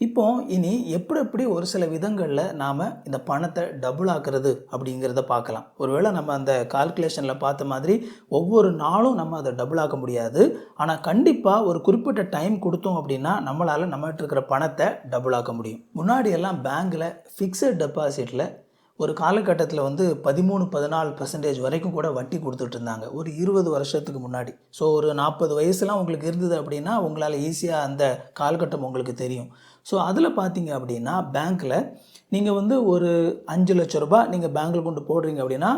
இப்போ இனி எப்படி ஒரு சில விதங்களில் நாம் இந்த பணத்தை டபுள் ஆக்குறது அப்படிங்கிறத பார்க்கலாம். ஒருவேளை நம்ம அந்த கால்குலேஷனில் பார்த்த மாதிரி ஒவ்வொரு நாளும் நம்ம அதை டபுள் ஆக்க முடியாது. ஆனால் கண்டிப்பாக ஒரு குறிப்பிட்ட டைம் கொடுத்தோம் அப்படின்னா நம்மளால் நம்மகிட்ட இருக்கிற பணத்தை டபுள் ஆக்க முடியும். முன்னாடி எல்லாம் பேங்க்கில் ஃபிக்ஸட் டெபாசிட்டில் ஒரு காலகட்டத்தில் 13-14% வரைக்கும் கூட வட்டி கொடுத்துட்டு இருந்தாங்க, ஒரு 20 வருஷத்துக்கு முன்னாடி. ஸோ ஒரு 40 வயசுலாம் உங்களுக்கு இருந்தது அப்படின்னா உங்களால் ஈஸியாக அந்த காலகட்டம் உங்களுக்கு தெரியும். ஸோ அதில் பார்த்தீங்க அப்படின்னா பேங்க்கில் நீங்கள் ஒரு 5 லட்ச ரூபாய் நீங்கள் பேங்க்கில் கொண்டு போடுறீங்க அப்படின்னா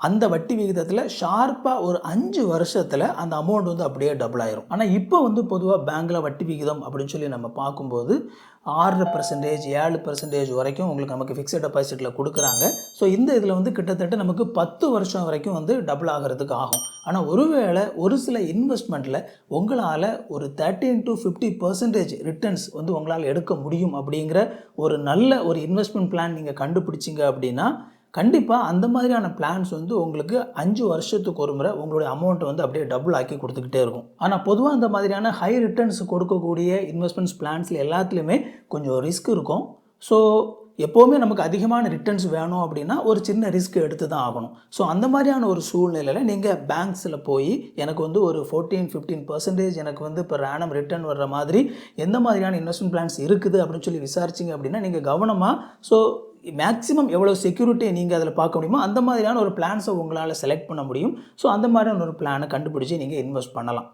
அந்த வட்டி விகிதத்தில் ஷார்ப்பாக ஒரு 5 வருஷத்தில் அந்த அமௌண்ட் அப்படியே டபுள் ஆயிரும். ஆனால் இப்போ பொதுவாக பேங்க்கில் வட்டி விகிதம் அப்படின்னு சொல்லி நம்ம பார்க்கும்போது 6% 7% வரைக்கும் உங்களுக்கு நமக்கு ஃபிக்ஸட் டெபாசிட்டில் கொடுக்குறாங்க. ஸோ இந்த இதில் கிட்டத்தட்ட நமக்கு 10 வருஷம் வரைக்கும் டபுள் ஆகிறதுக்கு ஆகும். ஆனால் ஒருவேளை ஒரு சில இன்வெஸ்ட்மெண்ட்டில் உங்களால் ஒரு 13-50% ரிட்டர்ன்ஸ் உங்களால் எடுக்க முடியும் அப்படிங்கிற ஒரு நல்ல ஒரு இன்வெஸ்ட்மெண்ட் பிளான் நீங்கள் கண்டுபிடிச்சிங்க அப்படின்னா கண்டிப்பாக அந்த மாதிரியான பிளான்ஸ் உங்களுக்கு 5 வருஷத்துக்கு ஒரு முறை உங்களுடைய அமௌண்ட்டை அப்படியே டபுள் ஆக்கி கொடுத்துக்கிட்டே இருக்கும். ஆனால் பொதுவாக அந்த மாதிரியான ஹை ரிட்டர்ன்ஸ் கொடுக்கக்கூடிய இன்வெஸ்ட்மெண்ட்ஸ் பிளான்ஸில் எல்லாத்துலேயுமே கொஞ்சம் ரிஸ்க் இருக்கும். ஸோ எப்போவுமே நமக்கு அதிகமான ரிட்டர்ன்ஸ் வேணும் அப்படின்னா ஒரு சின்ன ரிஸ்க் எடுத்து தான் ஆகணும். ஸோ அந்த மாதிரியான ஒரு சூழ்நிலையில் நீங்கள் பேங்க்ஸில் போய் எனக்கு ஒரு 14-15% எனக்கு இப்போ ரேனம் ரிட்டர்ன் வர்ற மாதிரி எந்த மாதிரியான இன்வெஸ்ட்மெண்ட் பிளான்ஸ் இருக்குது அப்படின்னு சொல்லி விசாரிச்சிங்க அப்படின்னா நீங்கள் கவனமாக ஸோ மேக்ஸிமம் எவ்வளோ செக்யூரிட்டியை நீங்கள் அதில் பார்க்க முடியுமோ அந்த மாதிரியான ஒரு பிளான்ஸை உங்களால் செலக்ட் பண்ண முடியும். ஸோ அந்த மாதிரியான ஒரு பிளானை கண்டுபிடிச்சி நீங்கள் இன்வெஸ்ட் பண்ணலாம்.